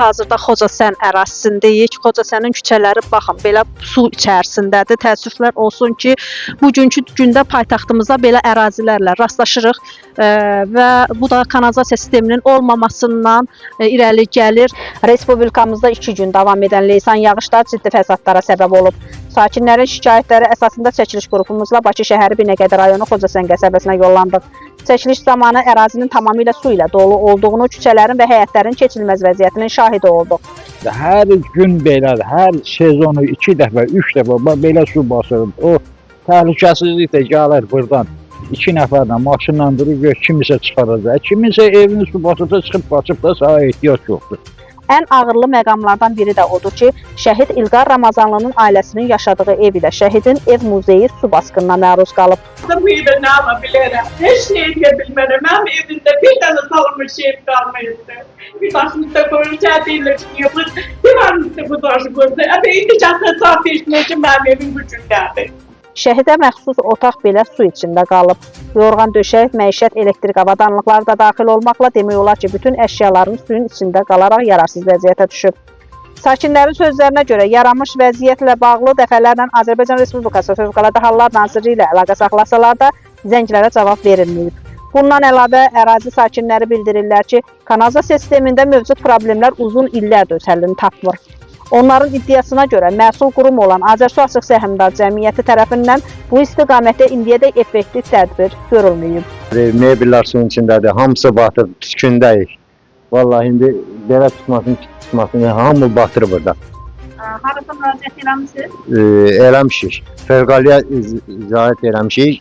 hazırda Xocasən ərazisindəyik. Xocasanın küçələri baxın, belə su içərisindədir. Təəssüflər olsun ki, bugünkü gündə paytaxtımıza belə ərazilərlə rastlaşırıq və bu da kanalizasiya sisteminin olmamasından irəli gəlir. Respublikamızda 2 gün davam edən leysan yağışlar ciddi fəsadlara səbəb olub. Sakinlərin şikayətləri əsasında çəkiliş qrupumuzla Bakı şəhəri Binəqədi rayonu Xocasən qəsəbəsinə yollandıq. Çəkiliş zamanı ərazinin tamamilə su ilə dolu olduğunu, küçələrin və həyətlərin keçilməz vəziyyətinin şahidi olduq. Hər gün belədir, hər sezonu 2 dəfə, 3 dəfə belə su basır. O təhlükəsizlik də gəlir buradan. 2 nəfərlə maşınla durur, kimisə çıxaracaq. Kimisə evini su basırsa çıxıb qaçıb da sağa ehtiyac yoxdur. Ən ağırlı məqamlardan biri də odur ki, şəhid İlqar Ramazanlının ailəsinin yaşadığı ev ilə şəhidin ev muzeyi su basqınına məruz qalıb. Bu evdə nə ala bilərəm? Heç nə edə bilmərəm. Mənim evimdə bir dənə salınmış şey qalmayıbdı. Bir başımızda qoyulacaq deyilmiş ki, divarımızda bu daşı qoyuldu. Əbə indi çatı saat işləyəcək mənim evim bu gündədir. Şəhidə məxsus otaq belə su içində qalıb. Yorğan döşək, məişət, elektrik avadanlıqları da daxil olmaqla demək olar ki, bütün əşyalarımız suyun içində qalaraq yararsız vəziyyətə düşüb. Sakinlərin sözlərinə görə yaranmış vəziyyətlə bağlı dəfələrlə Azərbaycan Respublikası Fövqəladə Hallar Nazirliyi ilə əlaqə saxlasalar da zənglərə cavab verilməyib. Bundan əlavə ərazi sakinləri bildirirlər ki, kanalizasiya sistemində mövcud problemlər uzun illərdir öz həllini tapmır. Onların iddiasına görə məsul qurum olan Azərsu Açıq Səhmdar Cəmiyyəti tərəfindən bu istiqamətdə indiyədək effektiv tədbir görülməyib. Mebellər suyun içindədir, hamısı batır, tükündəyik. Vallahi indi belə tutmasını hamı batır burada. Harada müraciət eləmişsiniz? Eləmişik. Fövqəliyə ziyarət eləmişik.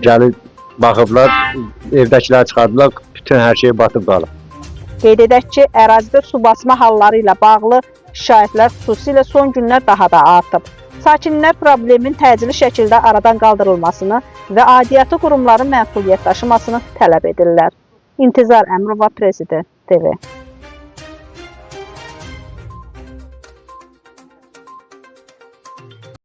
Gəlib baxıblar, evdəkiləri çıxardılar, bütün hər şey batıb qalıb. Qeyd edək ki, ərazidə su basma halları ilə bağlı şikayətlər xüsusilə son günlər daha da artıb. Sakinlər problemin təcili şəkildə aradan qaldırılmasını və aidiyyatı qurumların məsuliyyət daşımasını tələb edirlər. İntizar Əmrova, Prezident TV.